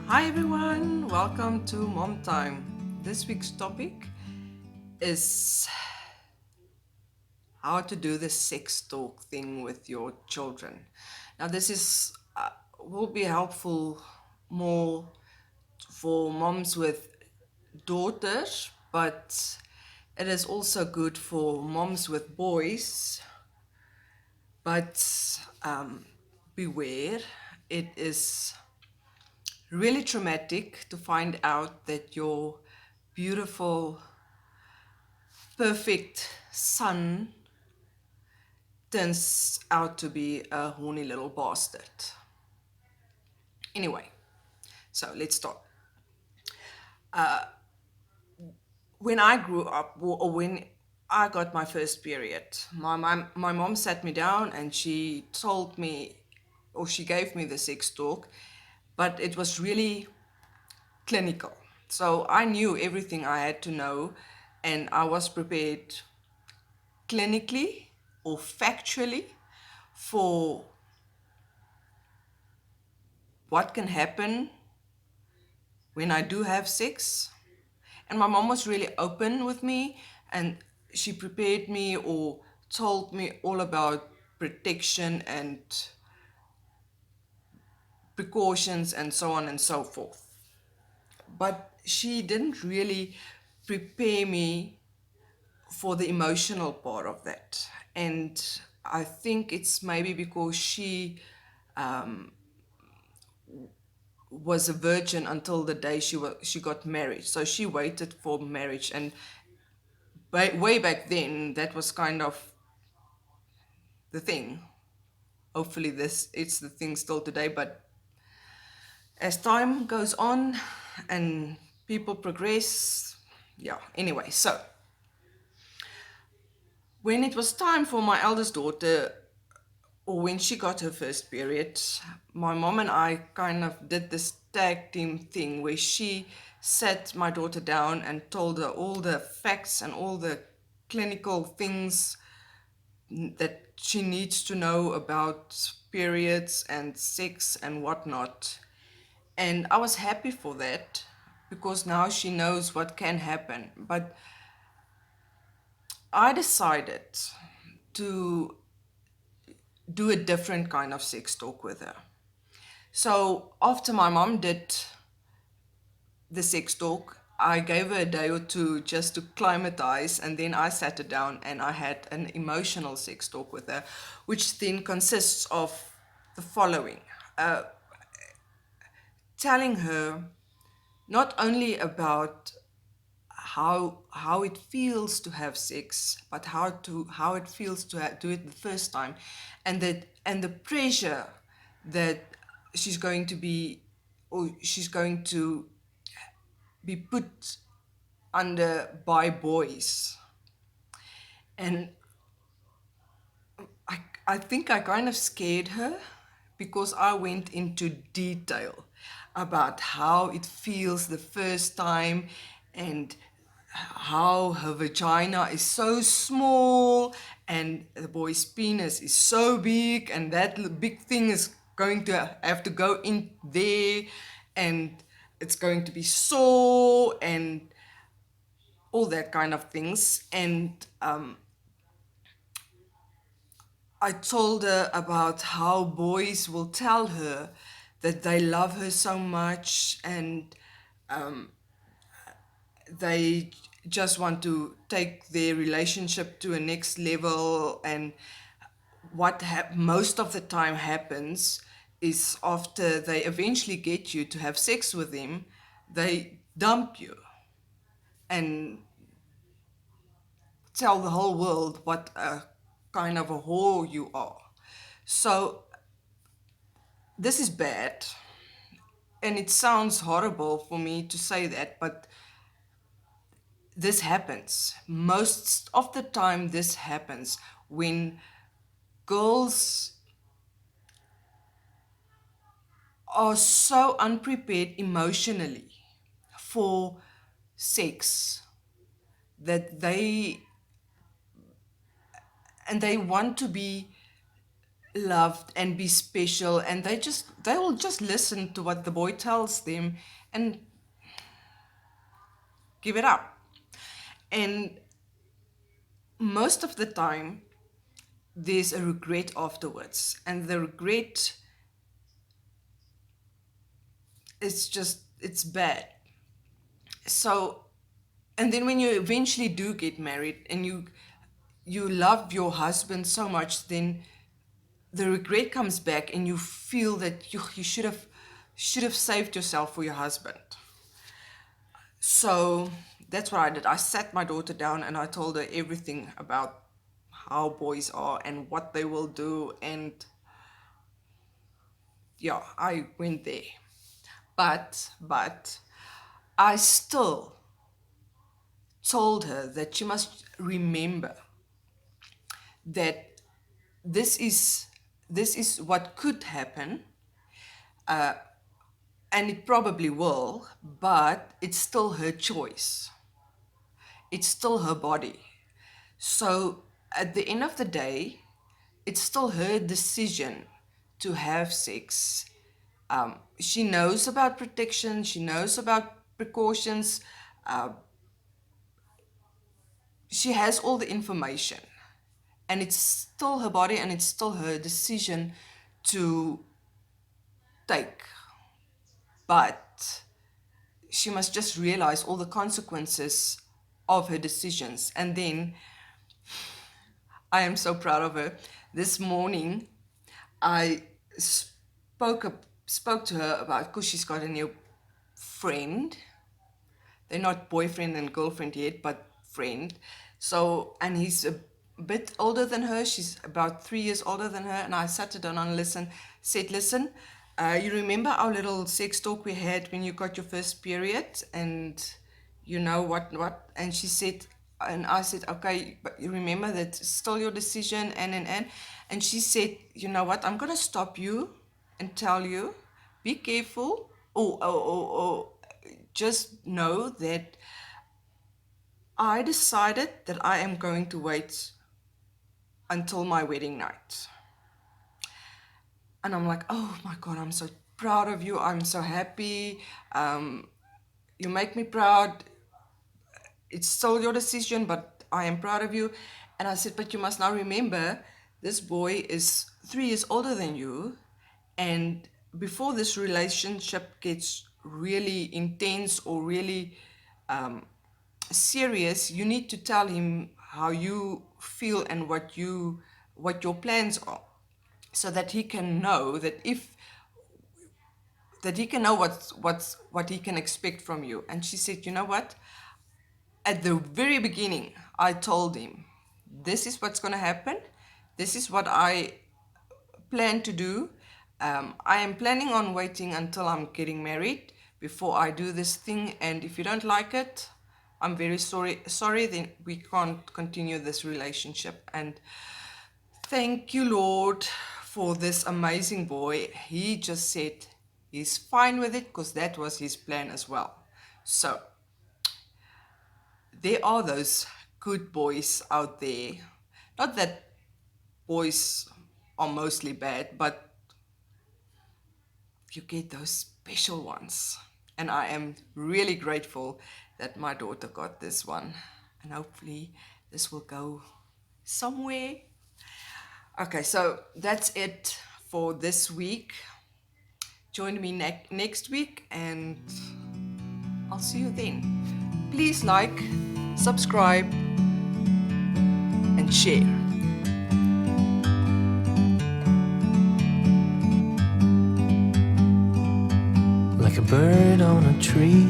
Hi everyone, welcome to Mom Time. This week's topic is how to do the sex talk thing with your children. Now, this is will be helpful more for moms with daughters, but it is also good for moms with boys. But beware, it is really traumatic to find out that your beautiful, perfect son turns out to be a horny little bastard. Anyway, so let's start. When I grew up, or when I got my first period, my mom sat me down and she told me, or she gave me the sex talk, but it was really clinical. So I knew everything I had to know, and I was prepared clinically or factually for what can happen when I do have sex. And my mom was really open with me, and she prepared me or told me all about protection and precautions and so on and so forth. But she didn't really prepare me for the emotional part of that. And I think it's maybe because she was a virgin until the day she got married. So she waited for marriage, and way back then that was kind of the thing. Hopefully this it's the thing still today, but as time goes on and people progress, yeah. Anyway, so when it was time for my eldest daughter, or when she got her first period, my mom and I kind of did this tag team thing where she sat my daughter down and told her all the facts and all the clinical things that she needs to know about periods and sex and whatnot. And I was happy for that because now she knows what can happen. But I decided to do a different kind of sex talk with her. So after my mom did the sex talk, I gave her a day or two just to climatize, and then I sat her down and I had an emotional sex talk with her, which then consists of the following: telling her not only about how it feels to have sex, but how it feels to do it the first time, and the pressure that she's going to be or she's going to be put under by boys. And I think I kind of scared her because I went into detail about how it feels the first time, and how her vagina is so small and the boy's penis is so big, and that big thing is going to have to go in there, and it's going to be sore and all that kind of things. And I told her about how boys will tell her that they love her so much, and they just want to take their relationship to a next level. And what most of the time happens is after they eventually get you to have sex with them, they dump you and tell the whole world what a kind of a whore you are. So this is bad, and it sounds horrible for me to say that, but this happens. Most of the time, this happens when girls are so unprepared emotionally for sex that they want to be loved and be special, and they will just listen to what the boy tells them and give it up. And most of the time there's a regret afterwards, and the regret is just, it's bad. So, and then when you eventually do get married and you love your husband so much, then the regret comes back and you feel that you should have saved yourself for your husband. So that's what I did. I sat my daughter down and I told her everything about how boys are and what they will do, and yeah, I went there. But I still told her that she must remember that this is what could happen, and it probably will, but it's still her choice. It's still her body. So at the end of the day, it's still her decision to have sex. She knows about protection, she knows about precautions, she has all the information, and it's still her body and it's still her decision to take. But she must just realize all the consequences of her decisions. And then I am so proud of her. This morning I spoke to her about, because she's got a new friend. They're not boyfriend and girlfriend yet, but friend. So, and he's a bit older than her. She's about 3 years older than her. And I sat her down and said, listen, you remember our little sex talk we had when you got your first period? And you know what? And she said, and I said, okay, but you remember that it's still your decision, and she said, you know what? I'm gonna stop you and tell you, be careful. Oh, just know that I decided that I am going to wait until my wedding night. And I'm like, oh my God, I'm so proud of you. I'm so happy. You make me proud. It's still your decision, but I am proud of you. And I said, but you must now remember, this boy is 3 years older than you. And before this relationship gets really intense or really serious, you need to tell him how you feel and what your plans are, so that he can know what he can expect from you. And she said, you know what? At the very beginning, I told him, this is what's going to happen. This is what I plan to do. I am planning on waiting until I'm getting married before I do this thing. And if you don't like it, I'm very sorry, then we can't continue this relationship. And thank you, Lord, for this amazing boy. He just said he's fine with it, because that was his plan as well. So there are those good boys out there. Not that boys are mostly bad, but you get those special ones. And I am really grateful that my daughter got this one. And hopefully this will go somewhere. Okay, so that's it for this week. Join me next week, and I'll see you then. Please like, subscribe, and share. Like a bird on a tree,